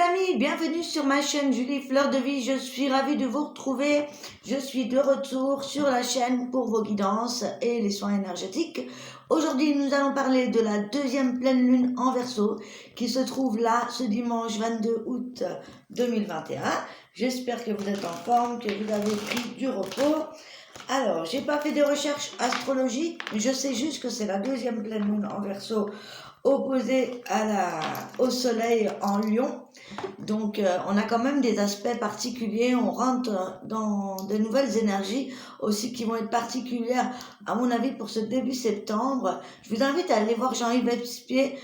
amis, bienvenue sur ma chaîne Julie Fleur de Vie. Je suis ravie de vous retrouver. Je suis de retour sur la chaîne pour vos guidances et les soins énergétiques. Aujourd'hui, nous allons parler de la deuxième pleine lune en Verseau qui se trouve là ce dimanche 22 août 2021. J'espère que vous êtes en forme, que vous avez pris du repos. Alors, j'ai pas fait de recherche astrologique, je sais juste que c'est la deuxième pleine lune en Verseau opposée au soleil en Lion. Donc, on a quand même des aspects particuliers, on rentre dans de nouvelles énergies aussi qui vont être particulières, à mon avis, pour ce début septembre. Je vous invite à aller voir Jean-Yves Espier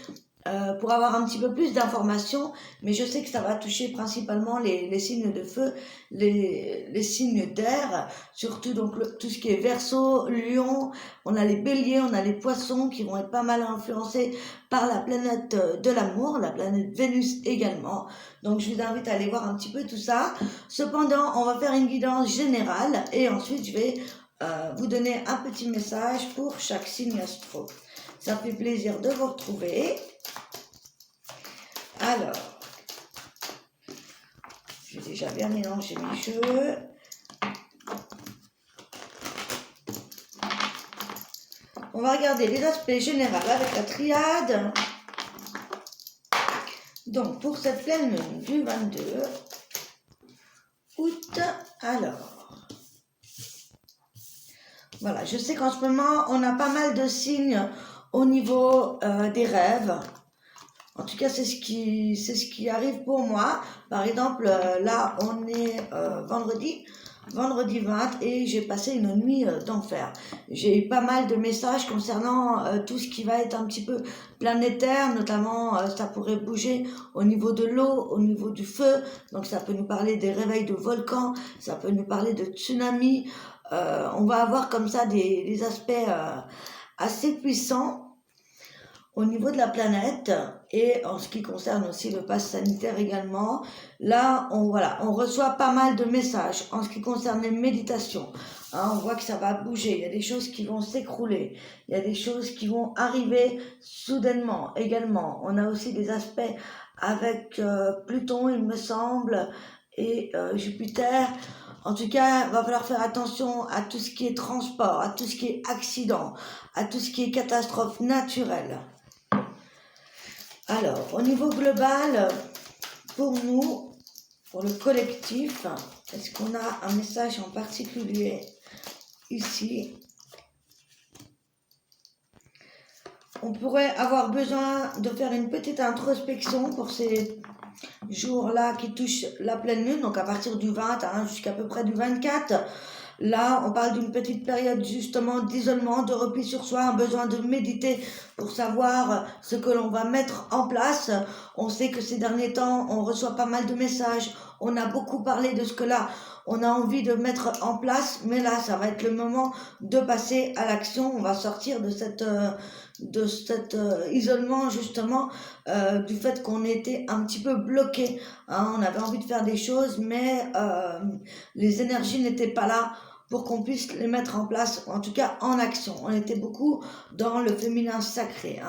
pour avoir un petit peu plus d'informations, mais je sais que ça va toucher principalement les signes de feu, les signes d'air, surtout donc tout ce qui est Verseau, Lion, on a les béliers, on a les poissons qui vont être pas mal influencés par la planète de l'amour, la planète Vénus également. Donc je vous invite à aller voir un petit peu tout ça. Cependant, on va faire une guidance générale et ensuite je vais vous donner un petit message pour chaque signe astro. Ça fait plaisir de vous retrouver. Alors, j'ai déjà bien mélangé mes cheveux. On va regarder les aspects généraux avec la triade. Donc, pour cette pleine lune du 22 août, alors, voilà, je sais qu'en ce moment, on a pas mal de signes au niveau des rêves. En tout cas, c'est ce qui arrive pour moi. Par exemple, là, on est vendredi 20 et j'ai passé une nuit d'enfer. J'ai eu pas mal de messages concernant tout ce qui va être un petit peu planétaire, notamment ça pourrait bouger au niveau de l'eau, au niveau du feu. Donc ça peut nous parler des réveils de volcans, ça peut nous parler de tsunamis. On va avoir comme ça des aspects assez puissants au niveau de la planète et en ce qui concerne aussi le pass sanitaire également. Là, on reçoit pas mal de messages en ce qui concerne les méditations. On voit que ça va bouger, il y a des choses qui vont s'écrouler, il y a des choses qui vont arriver soudainement également. On a aussi des aspects avec Pluton, il me semble, et Jupiter. En tout cas, il va falloir faire attention à tout ce qui est transport, à tout ce qui est accident, à tout ce qui est catastrophe naturelle. Alors, au niveau global, pour nous, pour le collectif, est-ce qu'on a un message en particulier ici? On pourrait avoir besoin de faire une petite introspection pour ces jours-là qui touchent la pleine lune, donc à partir du 20 jusqu'à peu près du 24. Là, on parle d'une petite période justement d'isolement, de repli sur soi, un besoin de méditer pour savoir ce que l'on va mettre en place. On sait que ces derniers temps, on reçoit pas mal de messages. On a beaucoup parlé de ce que là, on a envie de mettre en place. Mais là, ça va être le moment de passer à l'action. On va sortir de cet isolement justement du fait qu'on était un petit peu bloqué. On avait envie de faire des choses, mais les énergies n'étaient pas là pour qu'on puisse les mettre en place, en tout cas en action. On était beaucoup dans le féminin sacré.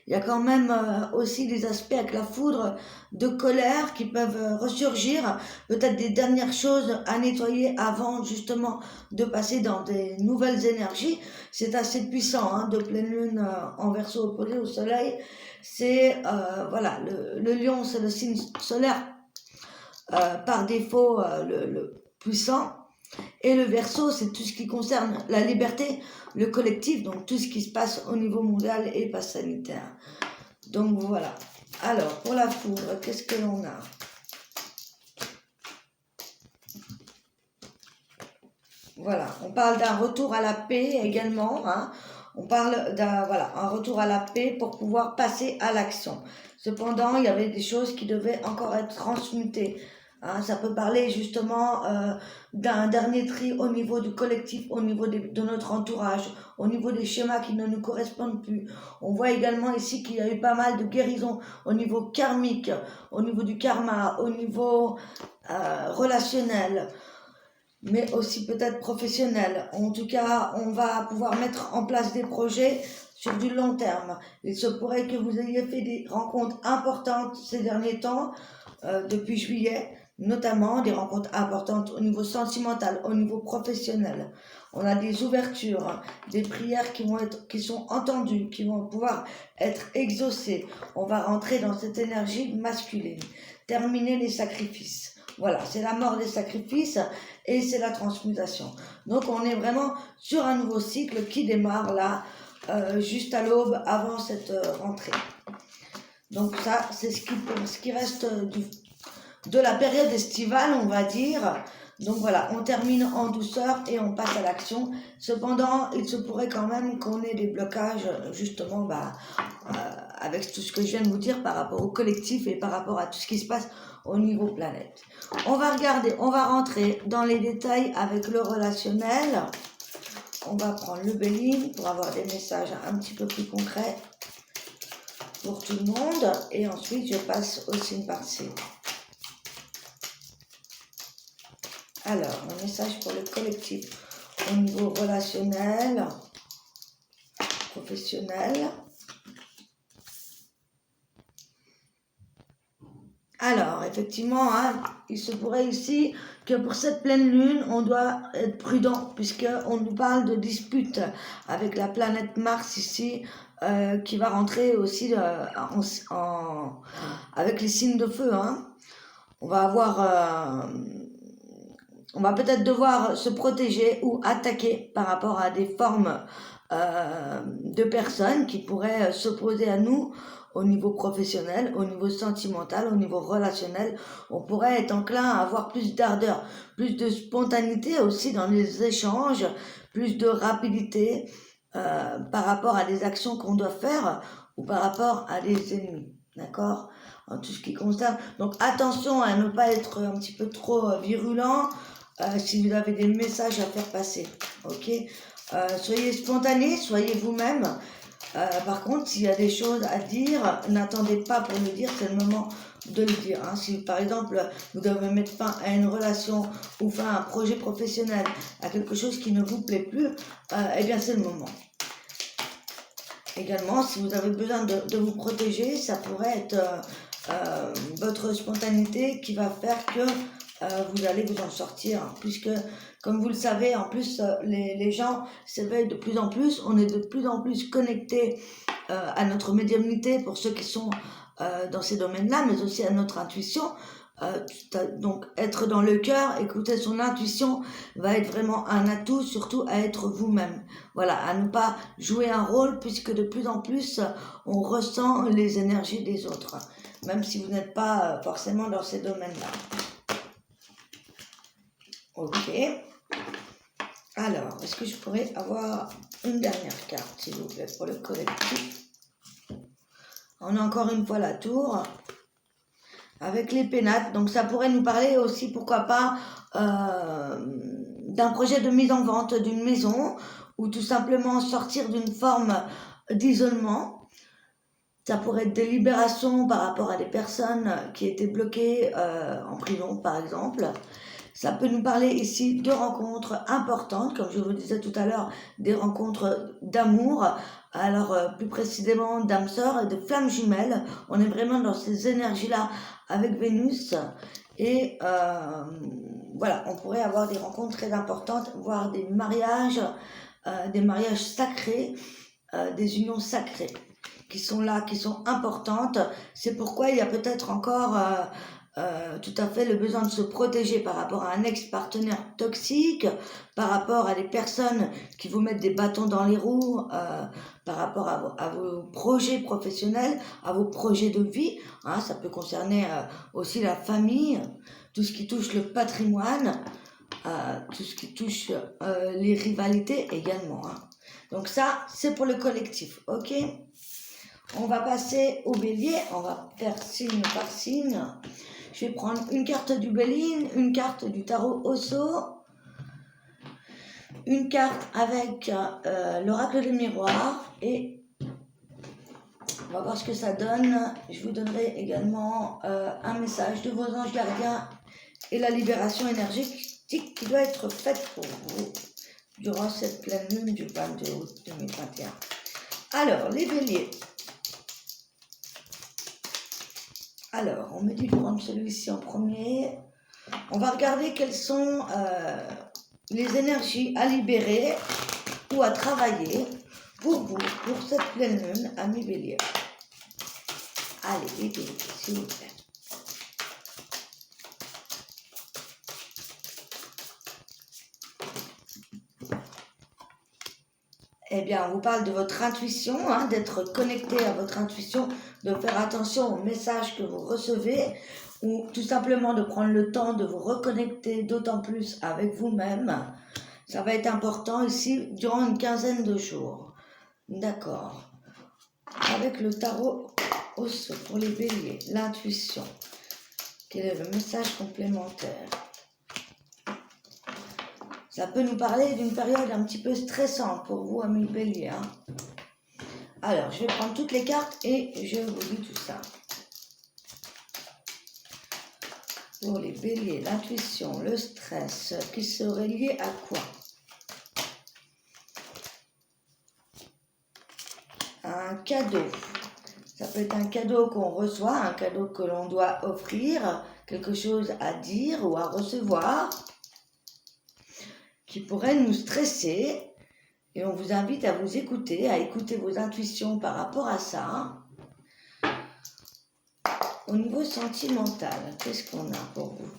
Il y a quand même aussi des aspects avec la foudre de colère qui peuvent ressurgir, peut-être des dernières choses à nettoyer avant justement de passer dans des nouvelles énergies. C'est assez puissant, de pleine lune en Verseau opposé au soleil. C'est, voilà, le lion, c'est le signe solaire par défaut le puissant. Et le Verseau, c'est tout ce qui concerne la liberté, le collectif, donc tout ce qui se passe au niveau mondial et pas sanitaire. Donc voilà. Alors, pour la foudre, qu'est-ce que l'on a? Voilà, on parle d'un retour à la paix également. On parle d'un un retour à la paix pour pouvoir passer à l'action. Cependant, il y avait des choses qui devaient encore être transmutées. Ça peut parler justement d'un dernier tri au niveau du collectif, au niveau de notre entourage, au niveau des schémas qui ne nous correspondent plus. On voit également ici qu'il y a eu pas mal de guérisons au niveau karmique, au niveau du karma, au niveau relationnel, mais aussi peut-être professionnel. En tout cas, on va pouvoir mettre en place des projets sur du long terme. Il se pourrait que vous ayez fait des rencontres importantes ces derniers temps depuis juillet, notamment des rencontres importantes au niveau sentimental, au niveau professionnel. On a des ouvertures, hein, des prières qui sont entendues, qui vont pouvoir être exaucées. On va rentrer dans cette énergie masculine, terminer les sacrifices. Voilà, c'est la mort des sacrifices et c'est la transmutation. Donc on est vraiment sur un nouveau cycle qui démarre là, juste à l'aube, avant cette rentrée. Donc ça, c'est ce qui reste de la période estivale, on va dire. Donc voilà, on termine en douceur et on passe à l'action. Cependant, il se pourrait quand même qu'on ait des blocages, justement, avec tout ce que je viens de vous dire par rapport au collectif et par rapport à tout ce qui se passe au niveau planète. On va rentrer dans les détails avec le relationnel. On va prendre le Béline pour avoir des messages un petit peu plus concrets pour tout le monde. Et ensuite, je passe au signe par signe. Alors, un message pour le collectif au niveau relationnel, professionnel. Alors, effectivement, hein, il se pourrait ici que pour cette pleine lune, on doit être prudent puisqu'on nous parle de dispute avec la planète Mars ici qui va rentrer aussi avec les signes de feu. Hein. On va peut-être devoir se protéger ou attaquer par rapport à des formes de personnes qui pourraient s'opposer à nous au niveau professionnel, au niveau sentimental, au niveau relationnel. On pourrait être enclin à avoir plus d'ardeur, plus de spontanéité aussi dans les échanges, plus de rapidité par rapport à des actions qu'on doit faire ou par rapport à des ennemis. D'accord ? En tout ce qui concerne. Donc attention à ne pas être un petit peu trop virulent si vous avez des messages à faire passer. Ok ? Soyez spontané, soyez vous-même. Par contre, s'il y a des choses à dire, n'attendez pas pour le dire, c'est le moment de le dire. Hein. Si par exemple, vous devez mettre fin à une relation ou fin à un projet professionnel, à quelque chose qui ne vous plaît plus, eh bien c'est le moment. Également, si vous avez besoin de vous protéger, ça pourrait être votre spontanéité qui va faire que vous allez vous en sortir, puisque comme vous le savez, en plus les gens s'éveillent de plus en plus, on est de plus en plus connectés à notre médiumnité pour ceux qui sont dans ces domaines-là, mais aussi à notre intuition. Donc être dans le cœur, écouter son intuition va être vraiment un atout, surtout à être vous-même. Voilà, à ne pas jouer un rôle, puisque de plus en plus on ressent les énergies des autres, même si vous n'êtes pas forcément dans ces domaines-là. Ok. Alors, est-ce que je pourrais avoir une dernière carte, s'il vous plaît, pour le collectif? On a encore une fois la tour avec les pénates. Donc, ça pourrait nous parler aussi, pourquoi pas, d'un projet de mise en vente d'une maison ou tout simplement sortir d'une forme d'isolement. Ça pourrait être des libérations par rapport à des personnes qui étaient bloquées en prison, par exemple. Ça peut nous parler ici de rencontres importantes, comme je vous disais tout à l'heure, des rencontres d'amour, alors plus précisément d'âmes sœurs et de flammes jumelles. On est vraiment dans ces énergies-là avec Vénus et voilà, on pourrait avoir des rencontres très importantes, voire des mariages sacrés, des unions sacrées qui sont là, qui sont importantes. C'est pourquoi il y a peut-être encore tout à fait le besoin de se protéger par rapport à un ex-partenaire toxique, par rapport à des personnes qui vous mettent des bâtons dans les roues, par rapport à vos projets professionnels, à vos projets de vie. Hein, ça peut concerner aussi la famille, tout ce qui touche le patrimoine, tout ce qui touche les rivalités également. Hein. Donc ça, c'est pour le collectif, ok ? On va passer au bélier, on va faire signe par signe. Je vais prendre une carte du Béline, une carte du tarot Osso, une carte avec l'oracle des miroirs et on va voir ce que ça donne. Je vous donnerai également un message de vos anges gardiens et la libération énergétique qui doit être faite pour vous durant cette pleine lune du 22 août 2021. Alors, les béliers. Alors, on me dit de prendre celui-ci en premier. On va regarder quelles sont les énergies à libérer ou à travailler pour vous, pour cette pleine lune, amis Bélier. Allez, les Béliers, s'il vous plaît. Eh bien, on vous parle de votre intuition, d'être connecté à votre intuition, de faire attention aux messages que vous recevez ou tout simplement de prendre le temps de vous reconnecter d'autant plus avec vous-même. Ça va être important ici durant une quinzaine de jours. D'accord. Avec le tarot Osso pour les béliers, l'intuition. Quel est le message complémentaire? Ça peut nous parler d'une période un petit peu stressante pour vous, amis béliers. Alors, je vais prendre toutes les cartes et je vous dis tout ça. Pour les béliers, l'intuition, le stress, qui serait lié à quoi? Un cadeau. Ça peut être un cadeau qu'on reçoit, un cadeau que l'on doit offrir, quelque chose à dire ou à recevoir, qui pourrait nous stresser. Et on vous invite à vous écouter, à écouter vos intuitions par rapport à ça. Au niveau sentimental, qu'est-ce qu'on a pour vous?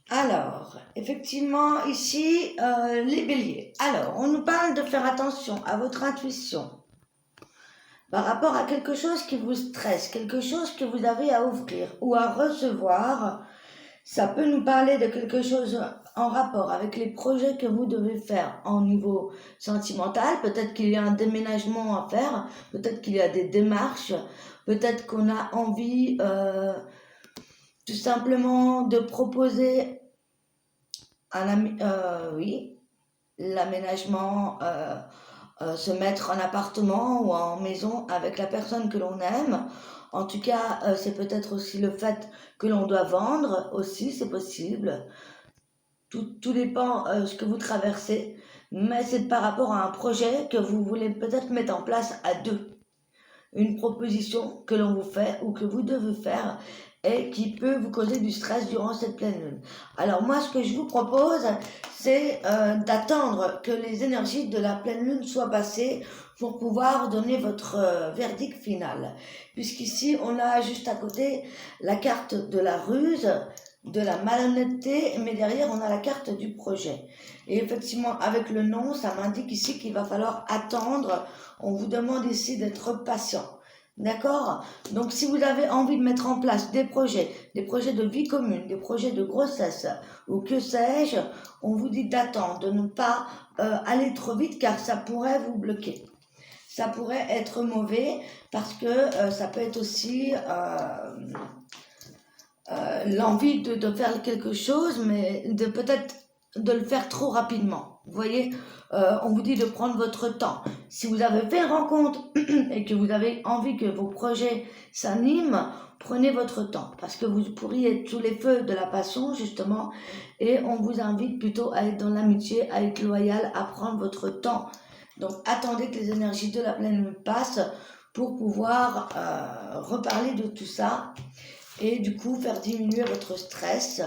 Alors, effectivement, ici, les béliers. Alors, on nous parle de faire attention à votre intuition par rapport à quelque chose qui vous stresse, quelque chose que vous avez à offrir ou à recevoir. Ça peut nous parler de quelque chose en rapport avec les projets que vous devez faire en niveau sentimental. Peut-être qu'il y a un déménagement à faire, peut-être qu'il y a des démarches, peut-être qu'on a envie tout simplement de proposer l'aménagement, se mettre en appartement ou en maison avec la personne que l'on aime. En tout cas, c'est peut-être aussi le fait que l'on doit vendre aussi, c'est possible. Tout dépend ce que vous traversez, mais c'est par rapport à un projet que vous voulez peut-être mettre en place à deux. Une proposition que l'on vous fait ou que vous devez faire et qui peut vous causer du stress durant cette pleine lune. Alors moi, ce que je vous propose, c'est d'attendre que les énergies de la pleine lune soient passées pour pouvoir donner votre verdict final. Puisqu'ici, on a juste à côté la carte de la ruse, de la malhonnêteté, mais derrière, on a la carte du projet. Et effectivement, avec le nom, ça m'indique ici qu'il va falloir attendre. On vous demande ici d'être patient. D'accord? Donc, si vous avez envie de mettre en place des projets de vie commune, des projets de grossesse, ou que sais-je, on vous dit d'attendre, de ne pas aller trop vite, car ça pourrait vous bloquer. Ça pourrait être mauvais, parce que ça peut être aussi l'envie de faire quelque chose, mais de peut-être de le faire trop rapidement. Vous voyez, on vous dit de prendre votre temps. Si vous avez fait une rencontre et que vous avez envie que vos projets s'animent, prenez votre temps, parce que vous pourriez être sous les feux de la passion, justement, et on vous invite plutôt à être dans l'amitié, à être loyal, à prendre votre temps. Donc, attendez que les énergies de la pleine lune passent pour pouvoir reparler de tout ça et du coup faire diminuer votre stress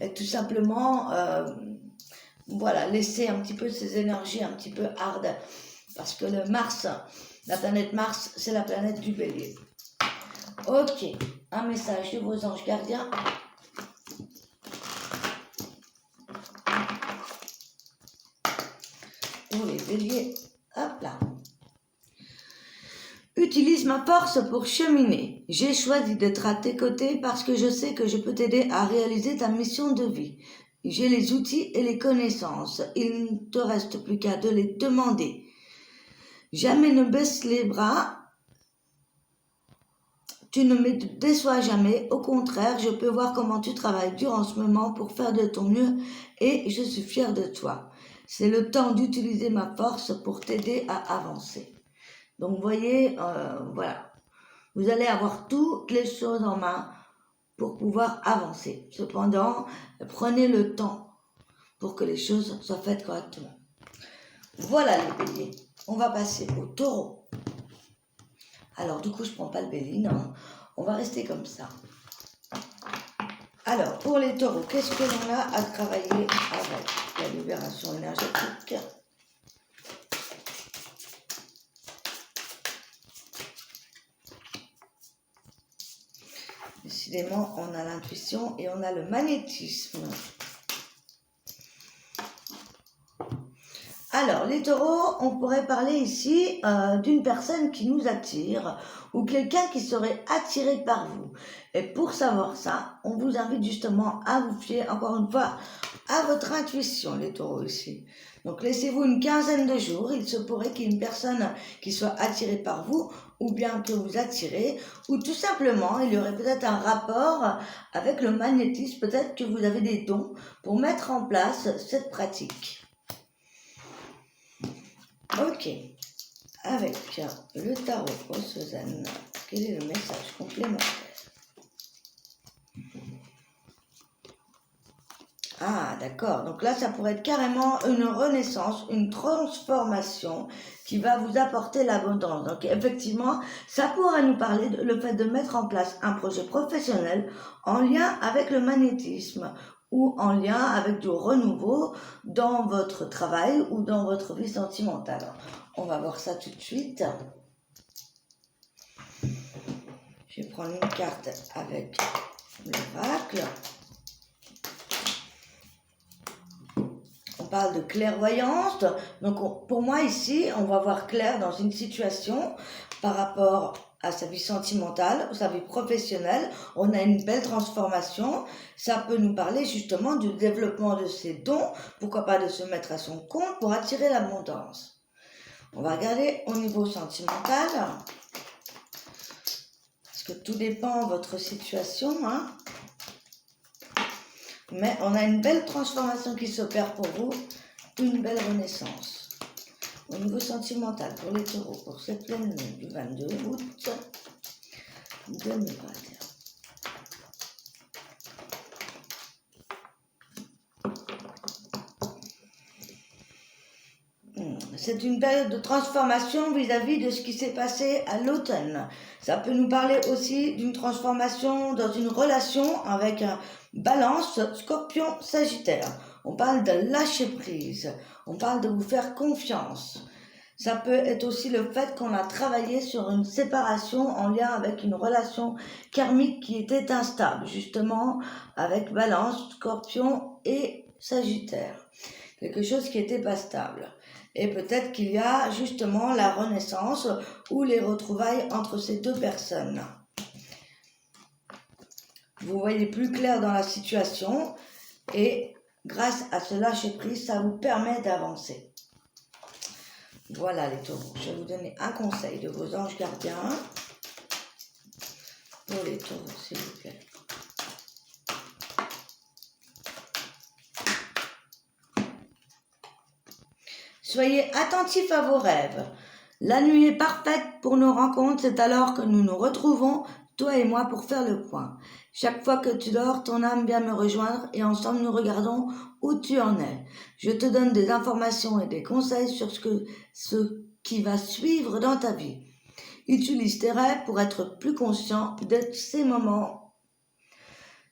et tout simplement laisser un petit peu ces énergies un petit peu hard, parce que la planète Mars, c'est la planète du bélier. Ok, un message de vos anges gardiens. Pour les béliers, hop là. Utilise ma force pour cheminer. J'ai choisi d'être à tes côtés parce que je sais que je peux t'aider à réaliser ta mission de vie. J'ai les outils et les connaissances. Il ne te reste plus qu'à te les demander. Jamais ne baisse les bras. Tu ne me déçois jamais. Au contraire, je peux voir comment tu travailles durant ce moment pour faire de ton mieux et je suis fière de toi. C'est le temps d'utiliser ma force pour t'aider à avancer. Donc, vous voyez, voilà. Vous allez avoir toutes les choses en main pour pouvoir avancer. Cependant, prenez le temps pour que les choses soient faites correctement. Voilà les béliers. On va passer au taureau. Alors du coup, je ne prends pas le bélier, non. On va rester comme ça. Alors, pour les taureaux, qu'est-ce que l'on a à travailler avec la libération énergétique ? Décidément, on a l'intuition et on a le magnétisme. Alors, les taureaux, on pourrait parler ici d'une personne qui nous attire ou quelqu'un qui serait attiré par vous. Et pour savoir ça, on vous invite justement à vous fier, encore une fois, à votre intuition, les taureaux ici. Donc, laissez-vous une quinzaine de jours. Il se pourrait qu'il y ait une personne qui soit attirée par vous ou bien que vous attirez, ou tout simplement, il y aurait peut-être un rapport avec le magnétisme. Peut-être que vous avez des dons pour mettre en place cette pratique. Ok, avec le tarot pour Suzanne, quel est le message complémentaire? Ah, d'accord, donc là ça pourrait être carrément une renaissance, une transformation qui va vous apporter l'abondance. Donc effectivement, ça pourrait nous parler de le fait de mettre en place un projet professionnel en lien avec le magnétisme ou en lien avec du renouveau dans votre travail ou dans votre vie sentimentale. On va voir ça tout de suite. Je vais prendre une carte avec l'oracle. On parle de clairvoyance. Donc pour moi ici, on va voir clair dans une situation par rapport à sa vie sentimentale, sa vie professionnelle. On a une belle transformation. Ça peut nous parler justement du développement de ses dons. Pourquoi pas de se mettre à son compte pour attirer l'abondance. On va regarder au niveau sentimental. Parce que tout dépend de votre situation, hein. Mais on a une belle transformation qui s'opère pour vous, une belle renaissance. Au niveau sentimental, pour les taureaux, pour cette pleine lune du 22 août 2021. C'est une période de transformation vis-à-vis de ce qui s'est passé à l'automne. Ça peut nous parler aussi d'une transformation dans une relation avec un Balance, Scorpion, Sagittaire. On parle de lâcher prise. On parle de vous faire confiance. Ça peut être aussi le fait qu'on a travaillé sur une séparation en lien avec une relation karmique qui était instable, justement avec Balance, Scorpion et Sagittaire. Quelque chose qui n'était pas stable. Et peut-être qu'il y a justement la renaissance ou les retrouvailles entre ces deux personnes. Vous voyez plus clair dans la situation et grâce à ce lâcher-prise, ça vous permet d'avancer. Voilà les taureaux. Je vais vous donner un conseil de vos anges gardiens pour les taureaux, s'il vous plaît. Soyez attentifs à vos rêves. La nuit est parfaite pour nos rencontres, c'est alors que nous nous retrouvons, toi et moi, pour faire le point. Chaque fois que tu dors, ton âme vient me rejoindre et ensemble nous regardons où tu en es. Je te donne des informations et des conseils sur ce qui va suivre dans ta vie. Utilise tes rêves pour être plus conscient de ces moments.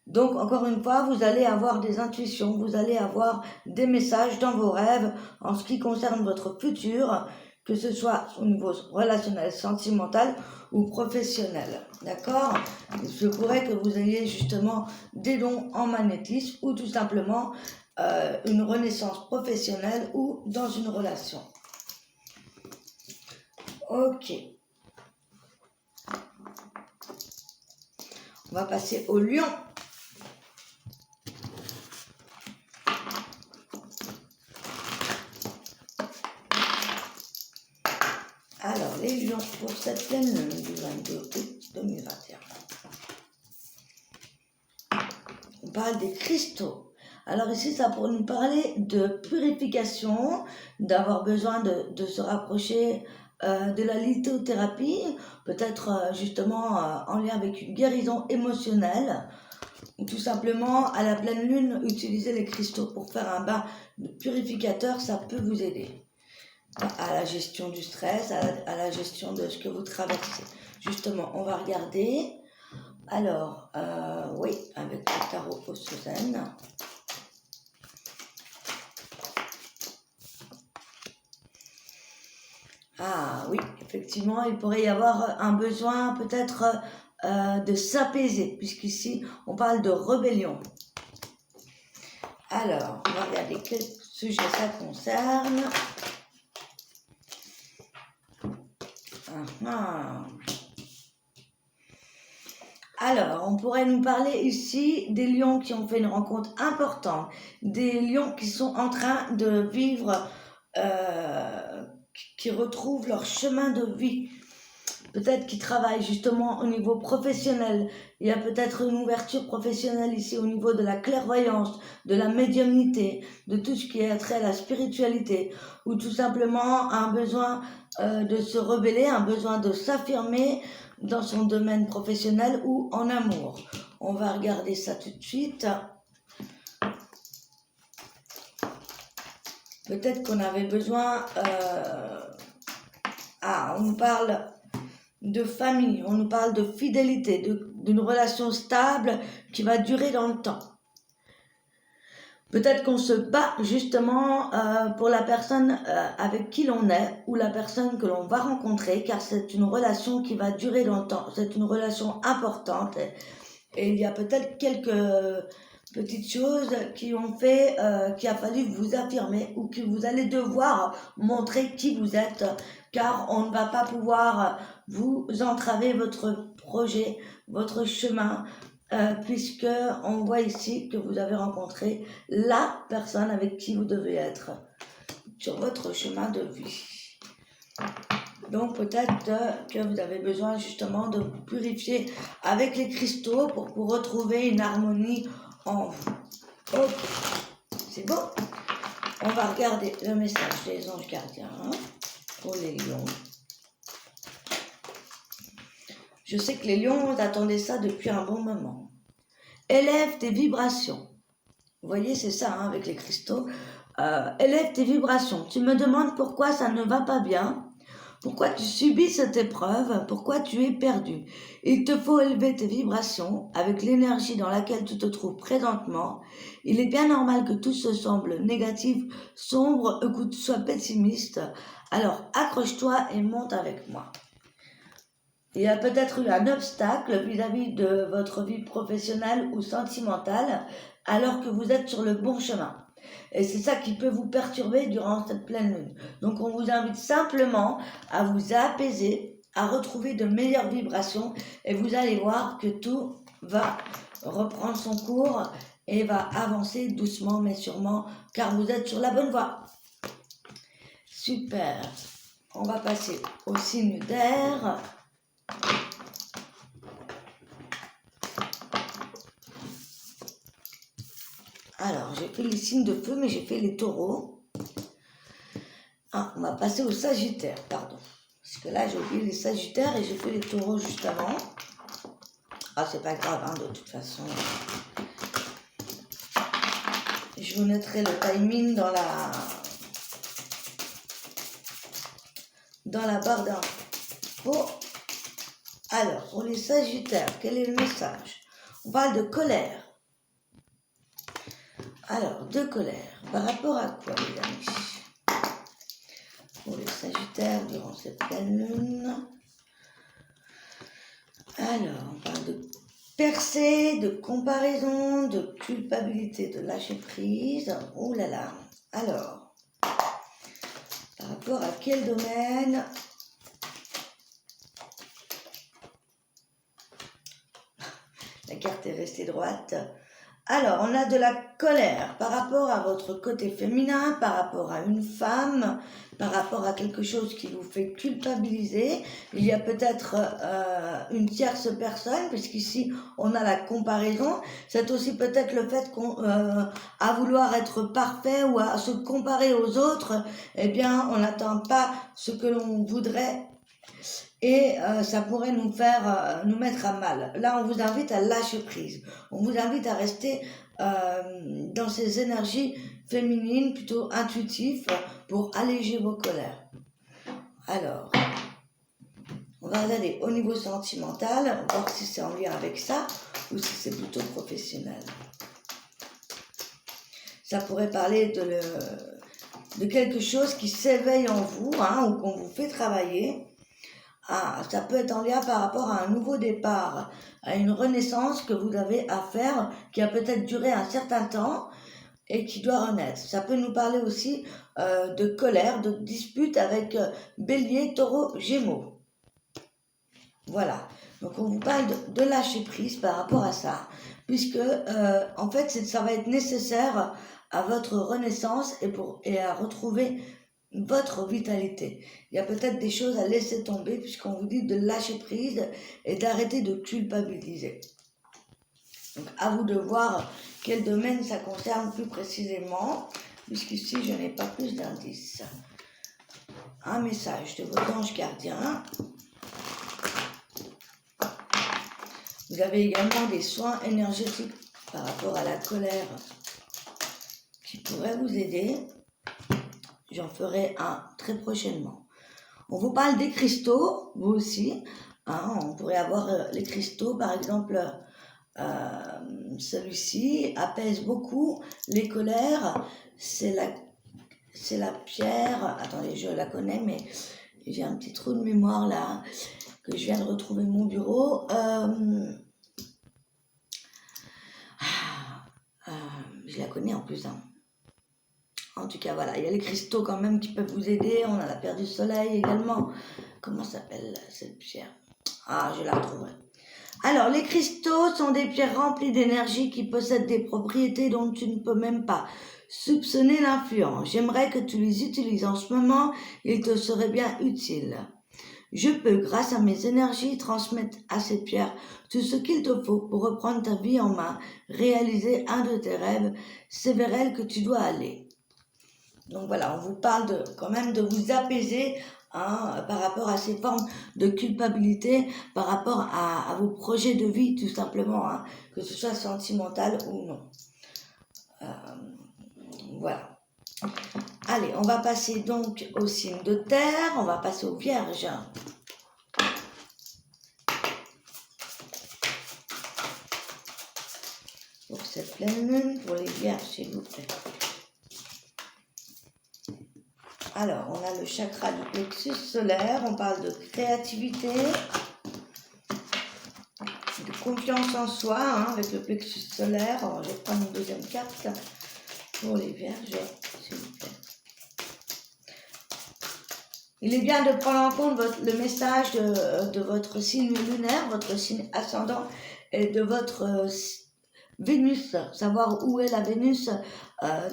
Donc, encore une fois, vous allez avoir des intuitions, vous allez avoir des messages dans vos rêves en ce qui concerne votre futur, que ce soit au niveau relationnel, sentimental ou professionnel. D'accord ? Il se pourrait que vous ayez justement des dons en magnétisme ou tout simplement une renaissance professionnelle ou dans une relation. Ok. On va passer au lion. Alors, les lions pour cette pleine lune du 22 août 2021. On parle des cristaux. Alors ici, ça pour nous parler de purification, d'avoir besoin de se rapprocher de la lithothérapie, peut-être justement en lien avec une guérison émotionnelle. ou tout simplement à la pleine lune, utiliser les cristaux pour faire un bain purificateur, ça peut vous aider à la gestion du stress, à la gestion de ce que vous traversez. Justement, on va regarder. Alors, oui, avec le tarot Ossozen. Ah oui, effectivement, il pourrait y avoir un besoin peut-être de s'apaiser, puisqu'ici, on parle de rébellion. Alors, on va regarder quel sujet ça concerne. Alors, on pourrait nous parler ici des lions qui ont fait une rencontre importante, des lions qui sont en train de vivre, qui retrouvent leur chemin de vie. Peut-être qu'ils travaillent justement au niveau professionnel. Il y a peut-être une ouverture professionnelle ici au niveau de la clairvoyance, de la médiumnité, de tout ce qui est trait à la spiritualité, ou tout simplement un besoin de se rebeller, un besoin de s'affirmer dans son domaine professionnel ou en amour. On va regarder ça tout de suite. Peut-être qu'on avait besoin... on nous parle de famille, on nous parle de fidélité, d'une relation stable qui va durer dans le temps. Peut-être qu'on se bat justement pour la personne avec qui l'on est ou la personne que l'on va rencontrer, car c'est une relation qui va durer dans le temps. C'est une relation importante et il y a peut-être quelques petites choses qui ont fait qu'il a fallu vous affirmer ou que vous allez devoir montrer qui vous êtes, car on ne va pas pouvoir vous entraver votre projet, votre chemin, puisque on voit ici que vous avez rencontré la personne avec qui vous devez être sur votre chemin de vie. Donc peut-être que vous avez besoin justement de vous purifier avec les cristaux pour retrouver une harmonie en vous. Ok, c'est bon. On va regarder le message des anges gardiens pour les lions. Je sais que les lions attendaient ça depuis un bon moment. Élève tes vibrations. Vous voyez, c'est ça avec les cristaux. Élève tes vibrations. Tu me demandes pourquoi ça ne va pas bien. Pourquoi tu subis cette épreuve? Pourquoi tu es perdu? Il te faut élever tes vibrations avec l'énergie dans laquelle tu te trouves présentement. Il est bien normal que tout se semble négatif, sombre, ou que tu sois pessimiste. Alors accroche-toi et monte avec moi. Il y a peut-être eu un obstacle vis-à-vis de votre vie professionnelle ou sentimentale alors que vous êtes sur le bon chemin. Et c'est ça qui peut vous perturber durant cette pleine lune. Donc on vous invite simplement à vous apaiser, à retrouver de meilleures vibrations et vous allez voir que tout va reprendre son cours et va avancer doucement mais sûrement car vous êtes sur la bonne voie. Super. On va passer au signe d'air. Alors, j'ai fait les signes de feu, mais j'ai fait les taureaux. On va passer au sagittaire, pardon. Parce que là, j'ai oublié les sagittaires et j'ai fait les taureaux juste avant. C'est pas grave, de toute façon. Je vous noterai le timing dans la barre d'infos. Alors, pour les sagittaires, quel est le message? On parle de colère. Alors, de colère, par rapport à quoi, les amis? Pour les sagittaires, durant cette pleine lune. Alors, on parle de percée, de comparaison, de culpabilité, de lâcher prise. Oh là là. Alors, par rapport à quel domaine? La carte est restée droite. Alors, on a de la colère par rapport à votre côté féminin, par rapport à une femme, par rapport à quelque chose qui vous fait culpabiliser. Il y a peut-être une tierce personne, puisqu'ici, on a la comparaison. C'est aussi peut-être le fait à vouloir être parfait ou à se comparer aux autres, eh bien, on n'atteint pas ce que l'on voudrait. et ça pourrait nous faire nous mettre à mal. Là, on vous invite à lâcher prise. On vous invite à rester dans ces énergies féminines, plutôt intuitives, pour alléger vos colères. Alors, on va regarder au niveau sentimental, voir si c'est en lien avec ça ou si c'est plutôt professionnel. Ça pourrait parler de quelque chose qui s'éveille en vous, hein, ou qu'on vous fait travailler. Ah, ça peut être en lien par rapport à un nouveau départ, à une renaissance que vous avez à faire, qui a peut-être duré un certain temps et qui doit renaître. Ça peut nous parler aussi de colère, de dispute avec Bélier, Taureau, Gémeaux. Voilà. Donc on vous parle de lâcher prise par rapport à ça, puisque en fait ça va être nécessaire à votre renaissance et à retrouver votre vitalité. Il y a peut-être des choses à laisser tomber puisqu'on vous dit de lâcher prise et d'arrêter de culpabiliser. Donc à vous de voir quel domaine ça concerne plus précisément, puisqu'ici je n'ai pas plus d'indices. Un message de votre ange gardien. Vous avez également des soins énergétiques par rapport à la colère qui pourraient vous aider. J'en ferai un très prochainement. On vous parle des cristaux, vous aussi. Hein, on pourrait avoir les cristaux, par exemple, celui-ci apaise beaucoup les colères. C'est la pierre. Attendez, je la connais, mais j'ai un petit trou de mémoire là, que je viens de retrouver mon bureau. Je la connais en plus. Hein. En tout cas, voilà, il y a les cristaux quand même qui peuvent vous aider. On a la pierre du soleil également. Comment s'appelle cette pierre? Ah, je la retrouverai. Alors, les cristaux sont des pierres remplies d'énergie qui possèdent des propriétés dont tu ne peux même pas soupçonner l'influence. J'aimerais que tu les utilises en ce moment. Ils te seraient bien utiles. Je peux, grâce à mes énergies, transmettre à ces pierres tout ce qu'il te faut pour reprendre ta vie en main, réaliser un de tes rêves. C'est vers elle que tu dois aller. Donc voilà, on vous parle quand même de vous apaiser hein, par rapport à ces formes de culpabilité, par rapport à vos projets de vie tout simplement, hein, que ce soit sentimental ou non. Voilà. Allez, on va passer donc au signe de terre, on va passer aux vierges. Pour cette pleine lune, pour les vierges, s'il vous plaît. Alors, on a le chakra du plexus solaire, on parle de créativité, de confiance en soi, hein, avec le plexus solaire. Alors, je vais prendre une deuxième carte pour les vierges, s'il vous plaît. Il est bien de prendre en compte le message de votre signe lunaire, votre signe ascendant et de votre Vénus. Savoir où est la Vénus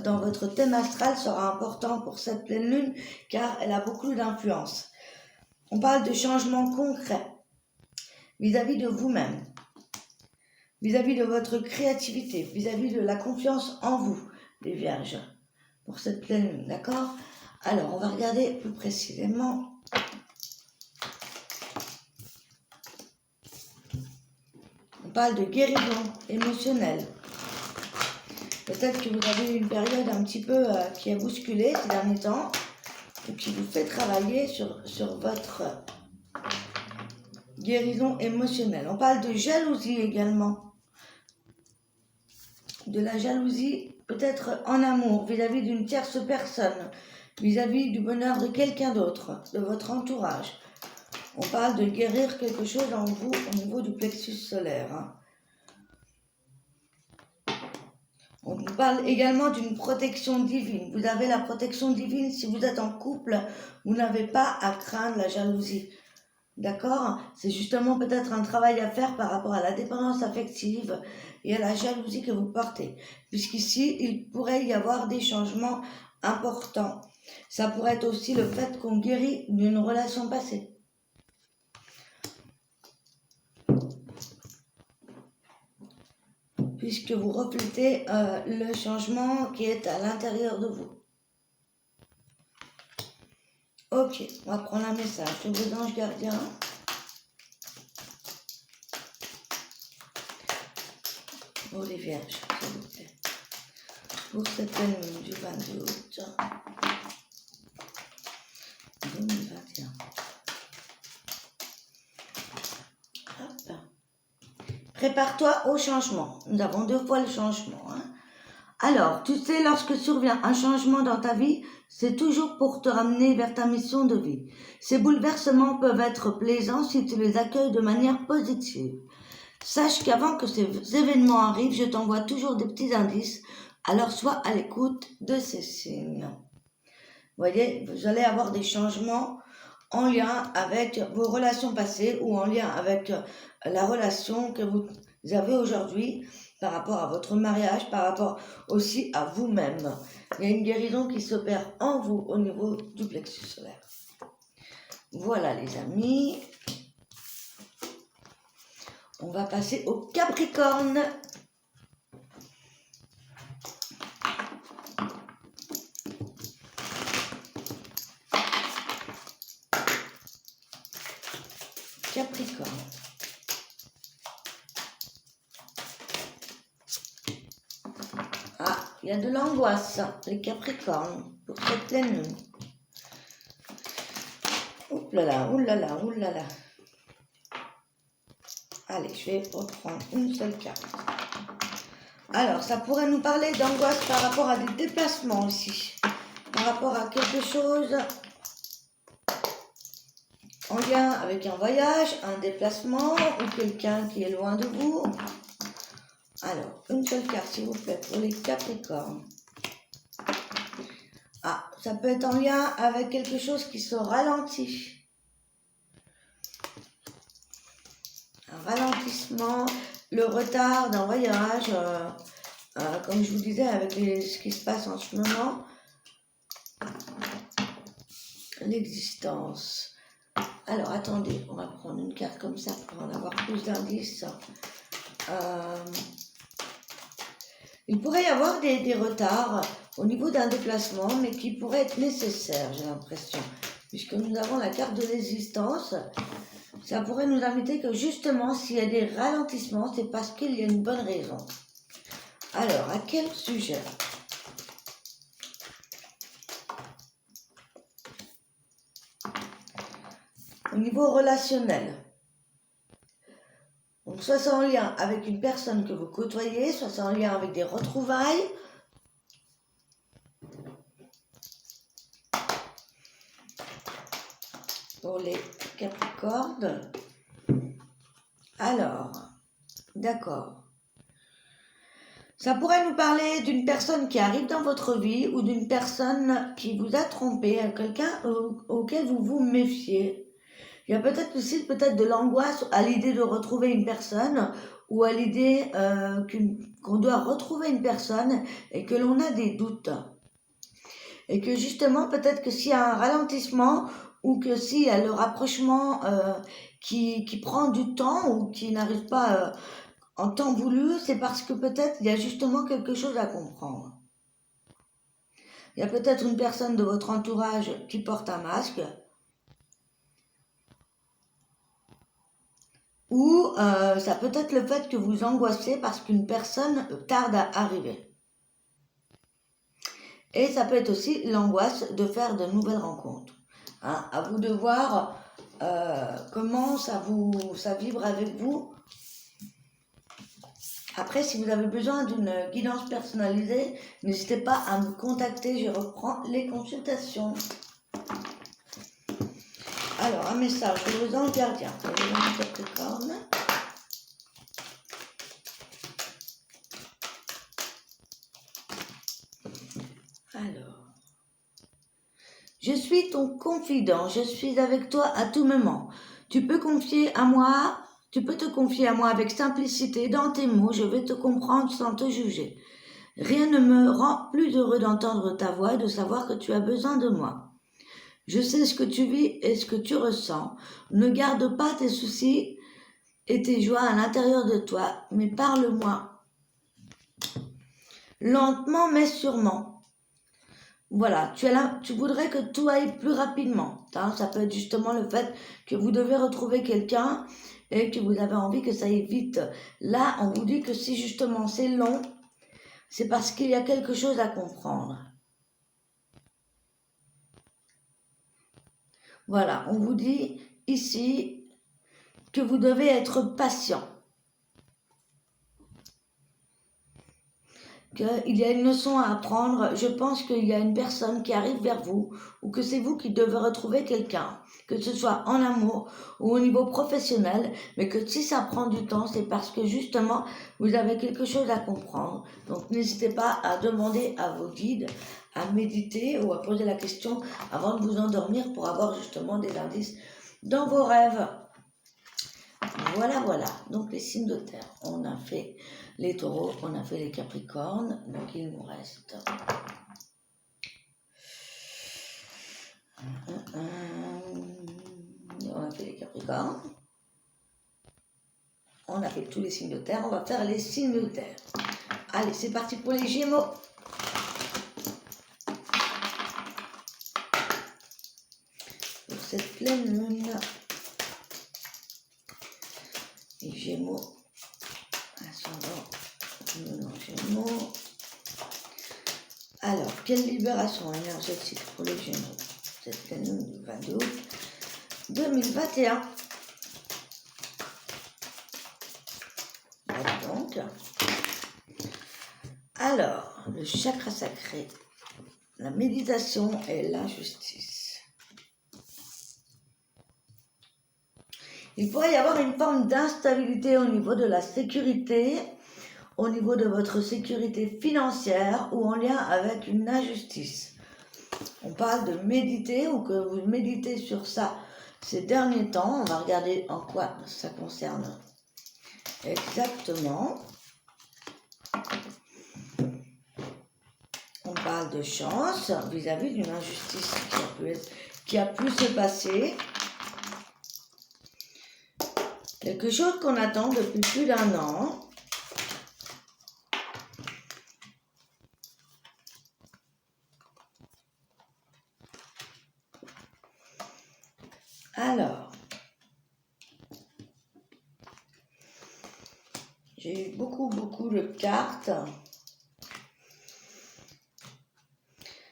dans votre thème astral sera important pour cette pleine lune car elle a beaucoup d'influence. On parle de changements concrets vis-à-vis de vous-même, vis-à-vis de votre créativité, vis-à-vis de la confiance en vous, les vierges, pour cette pleine lune, d'accord? Alors, on va regarder plus précisément. On parle de guérison émotionnelle. Peut-être que vous avez eu une période un petit peu qui a bousculé ces derniers temps ou qui vous fait travailler sur votre guérison émotionnelle. On parle de jalousie également. De la jalousie peut-être en amour vis-à-vis d'une tierce personne, vis-à-vis du bonheur de quelqu'un d'autre, de votre entourage. On parle de guérir quelque chose en vous au niveau du plexus solaire. Hein. On vous parle également d'une protection divine. Vous avez la protection divine. Si vous êtes en couple, vous n'avez pas à craindre la jalousie. D'accord? C'est justement peut-être un travail à faire par rapport à la dépendance affective et à la jalousie que vous portez. Puisqu'ici, il pourrait y avoir des changements importants. Ça pourrait être aussi le fait qu'on guérit d'une relation passée. Puisque vous reflétez le changement qui est à l'intérieur de vous. Ok, on va prendre un message de vos anges gardiens pour les vierges, s'il vous plaît. Pour cette année du 22 août 2021. Hop. Prépare-toi au changement. Nous avons 2 fois le changement. Hein. Alors, tu sais, lorsque survient un changement dans ta vie, c'est toujours pour te ramener vers ta mission de vie. Ces bouleversements peuvent être plaisants si tu les accueilles de manière positive. Sache qu'avant que ces événements arrivent, je t'envoie toujours des petits indices, alors sois à l'écoute de ces signes. Vous voyez, vous allez avoir des changements en lien avec vos relations passées ou en lien avec la relation que vous avez aujourd'hui par rapport à votre mariage, par rapport aussi à vous-même. Il y a une guérison qui s'opère en vous au niveau du plexus solaire. Voilà les amis. On va passer au Capricorne. Capricorne. Ah, il y a de l'angoisse, les Capricornes, pour cette pleine lune. Ouh là là, ouh là là, ouh là là. Allez, je vais reprendre une seule carte. Alors, ça pourrait nous parler d'angoisse par rapport à des déplacements aussi. Par rapport à quelque chose en lien avec un voyage, un déplacement ou quelqu'un qui est loin de vous. Alors, une seule carte s'il vous plaît pour les Capricornes. Ah, ça peut être en lien avec quelque chose qui se ralentit. Un ralentissement, le retard d'un voyage, comme je vous disais avec ce qui se passe en ce moment. L'existence. Alors, attendez, on va prendre une carte comme ça pour en avoir plus d'indices. Il pourrait y avoir des retards au niveau d'un déplacement, mais qui pourraient être nécessaires, j'ai l'impression. Puisque nous avons la carte de l'existence, ça pourrait nous inviter que justement, s'il y a des ralentissements, c'est parce qu'il y a une bonne raison. Alors, à quel sujet ? Au niveau relationnel. Donc, soit c'est en lien avec une personne que vous côtoyez, soit c'est en lien avec des retrouvailles. Pour les Capricornes. Alors, d'accord. Ça pourrait nous parler d'une personne qui arrive dans votre vie ou d'une personne qui vous a trompé, quelqu'un auquel vous vous méfiez. Il y a peut-être aussi de l'angoisse à l'idée de retrouver une personne ou à l'idée qu'on doit retrouver une personne et que l'on a des doutes. Et que justement, peut-être que s'il y a un ralentissement ou que s'il y a le rapprochement qui prend du temps ou qui n'arrive pas en temps voulu, c'est parce que peut-être il y a justement quelque chose à comprendre. Il y a peut-être une personne de votre entourage qui porte un masque. Ou ça peut être le fait que vous angoissez parce qu'une personne tarde à arriver. Et ça peut être aussi l'angoisse de faire de nouvelles rencontres. Hein, à vous de voir comment ça vibre avec vous. Après, si vous avez besoin d'une guidance personnalisée, n'hésitez pas à me contacter, je reprends les consultations. Alors, un message de vos anges gardiens pour les anges Capricorne. Alors, je suis ton confident, je suis avec toi à tout moment. Tu peux te confier à moi avec simplicité dans tes mots, je vais te comprendre sans te juger. Rien ne me rend plus heureux d'entendre ta voix et de savoir que tu as besoin de moi. Je sais ce que tu vis et ce que tu ressens. Ne garde pas tes soucis et tes joies à l'intérieur de toi, mais parle-moi. Lentement mais sûrement. Voilà, tu voudrais que tout aille plus rapidement. Hein, ça peut être justement le fait que vous devez retrouver quelqu'un et que vous avez envie que ça aille vite. Là, on vous dit que si justement c'est long, c'est parce qu'il y a quelque chose à comprendre. Voilà, on vous dit ici que vous devez être patient. Qu'il y a une leçon à apprendre. Je pense qu'il y a une personne qui arrive vers vous ou que c'est vous qui devez retrouver quelqu'un, que ce soit en amour ou au niveau professionnel, mais que si ça prend du temps, c'est parce que justement, vous avez quelque chose à comprendre. Donc n'hésitez pas à demander à vos guides, à méditer ou à poser la question avant de vous endormir pour avoir justement des indices dans vos rêves. Voilà. Donc les signes de terre, on a fait les taureaux, on a fait les capricornes, donc il nous reste on a fait les capricornes, on a fait tous les signes de terre, on va faire les signes de terre. Allez, c'est parti pour les gémeaux. Pour cette pleine lune, les gémeaux, ascendant, gémeaux. Alors, quelle libération énergétique pour les gémeaux cette pleine lune du 22 août 2021. Donc, alors, le chakra sacré, la méditation et la justice. Il pourrait y avoir une forme d'instabilité au niveau de la sécurité, au niveau de votre sécurité financière ou en lien avec une injustice. On parle de méditer ou que vous méditez sur ça ces derniers temps. On va regarder en quoi ça concerne exactement. On parle de chance vis-à-vis d'une injustice qui a pu se passer. Quelque chose qu'on attend depuis plus d'1 an. Alors, j'ai eu beaucoup de cartes.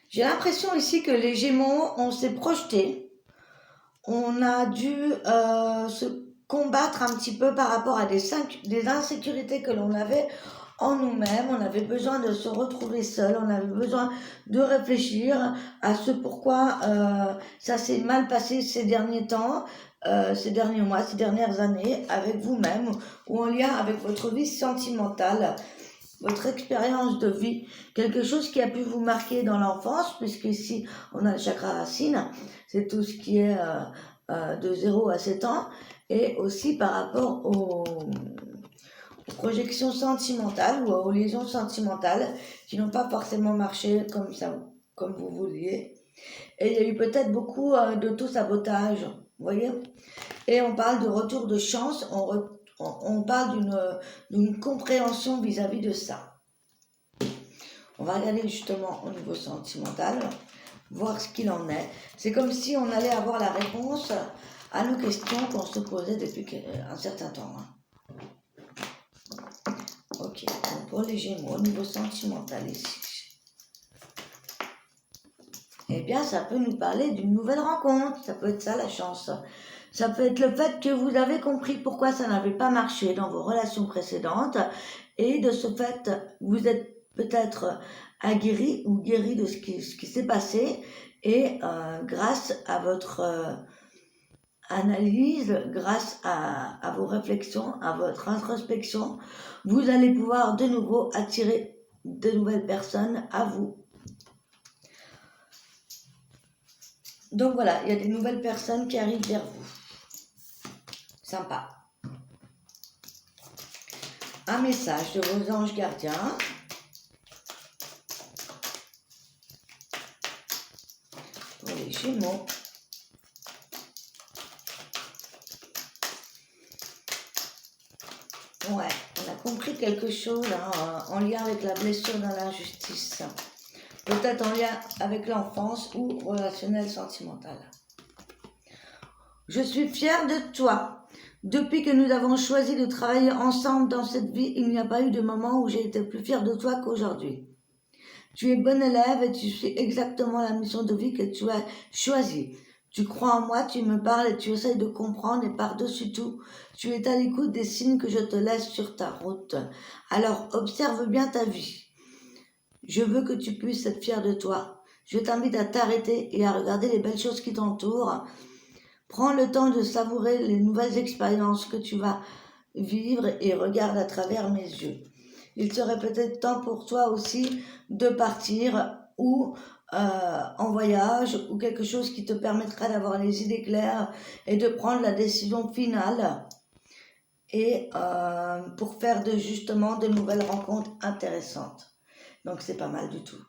J'ai l'impression ici que les Gémeaux, on s'est projeté. On a dû se combattre un petit peu par rapport à des insécurités que l'on avait en nous-mêmes. On avait besoin de se retrouver seul, on avait besoin de réfléchir à ce pourquoi ça s'est mal passé ces derniers temps, ces derniers mois, ces dernières années, avec vous-même ou en lien avec votre vie sentimentale, votre expérience de vie, quelque chose qui a pu vous marquer dans l'enfance, puisque ici on a le chakra racine, c'est tout ce qui est de 0 à 7 ans, et aussi par rapport aux projections sentimentales ou aux liaisons sentimentales qui n'ont pas forcément marché comme vous vouliez. Et il y a eu peut-être beaucoup d'auto-sabotage, vous voyez. Et on parle de retour de chance, on parle d'une compréhension vis-à-vis de ça. On va regarder justement au niveau sentimental, voir ce qu'il en est. C'est comme si on allait avoir la réponse à nos questions qu'on se posait depuis un certain temps. Ok, donc pour les Gémeaux, au niveau sentimental ici, eh bien ça peut nous parler d'une nouvelle rencontre, ça peut être ça la chance. Ça peut être le fait que vous avez compris pourquoi ça n'avait pas marché dans vos relations précédentes et de ce fait, vous êtes peut-être aguerri ou guéri de ce qui s'est passé et grâce à votre analyse, grâce à vos réflexions, à votre introspection, vous allez pouvoir de nouveau attirer de nouvelles personnes à vous. Donc voilà, il y a des nouvelles personnes qui arrivent vers vous. Sympa. Un message de vos anges gardiens. Pour les Gémeaux. Ouais, on a compris quelque chose en lien avec la blessure dans l'injustice. Peut-être en lien avec l'enfance ou relationnel sentimental. Je suis fière de toi. Depuis que nous avons choisi de travailler ensemble dans cette vie, il n'y a pas eu de moment où j'ai été plus fière de toi qu'aujourd'hui. Tu es bonne élève et tu suis exactement la mission de vie que tu as choisie. Tu crois en moi, tu me parles et tu essayes de comprendre et par-dessus tout, tu es à l'écoute des signes que je te laisse sur ta route. Alors observe bien ta vie. Je veux que tu puisses être fier de toi. Je t'invite à t'arrêter et à regarder les belles choses qui t'entourent. Prends le temps de savourer les nouvelles expériences que tu vas vivre et regarde à travers mes yeux. Il serait peut-être temps pour toi aussi de partir ou en voyage ou quelque chose qui te permettra d'avoir les idées claires et de prendre la décision finale et pour faire justement de nouvelles rencontres intéressantes. Donc c'est pas mal du tout.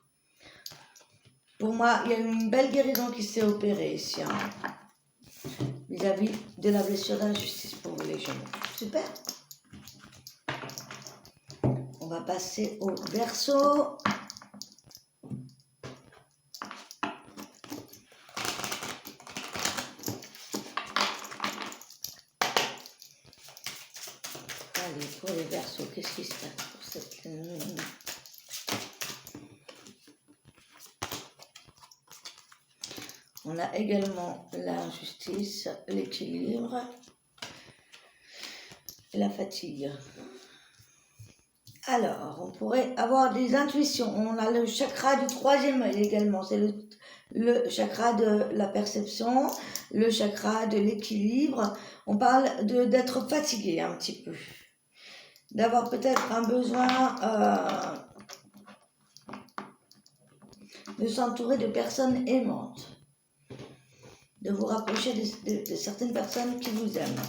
Pour moi, il y a eu une belle guérison qui s'est opérée ici, vis-à-vis de la blessure d'injustice pour vous les jeunes. Super. On va passer au Verseau. Allez, pour les Verseaux, qu'est-ce qui se passe pour cette... On a également l'injustice, l'équilibre et la fatigue. Alors, on pourrait avoir des intuitions. On a le chakra du troisième œil également. C'est le chakra de la perception, le chakra de l'équilibre. On parle d'être fatigué un petit peu. D'avoir peut-être un besoin de s'entourer de personnes aimantes. De vous rapprocher de certaines personnes qui vous aiment.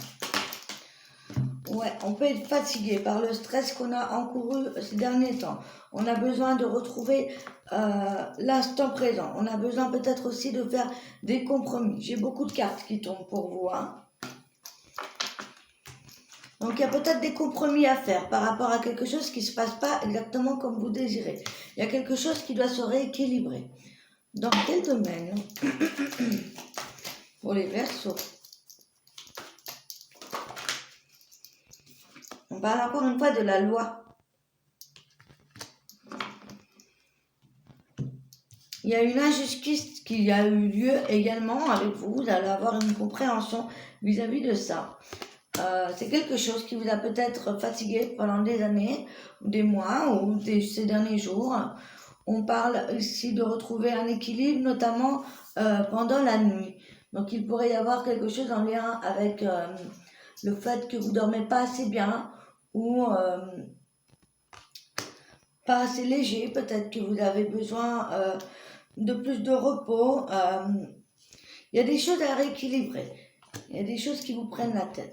Ouais, on peut être fatigué par le stress qu'on a encouru ces derniers temps. On a besoin de retrouver l'instant présent. On a besoin peut-être aussi de faire des compromis. J'ai beaucoup de cartes qui tombent pour vous. Donc il y a peut-être des compromis à faire par rapport à quelque chose qui ne se passe pas exactement comme vous désirez. Il y a quelque chose qui doit se rééquilibrer. Dans quel domaine? Pour les Verseaux. On parle encore une fois de la loi. Il y a une injustice qui a eu lieu également avec vous. Vous allez avoir une compréhension vis-à-vis de ça. C'est quelque chose qui vous a peut-être fatigué pendant des années, des mois ou ces derniers jours. On parle ici de retrouver un équilibre, notamment pendant la nuit. Donc il pourrait y avoir quelque chose en lien avec le fait que vous ne dormez pas assez bien ou pas assez léger. Peut-être que vous avez besoin de plus de repos. Il y a des choses à rééquilibrer. Il y a des choses qui vous prennent la tête.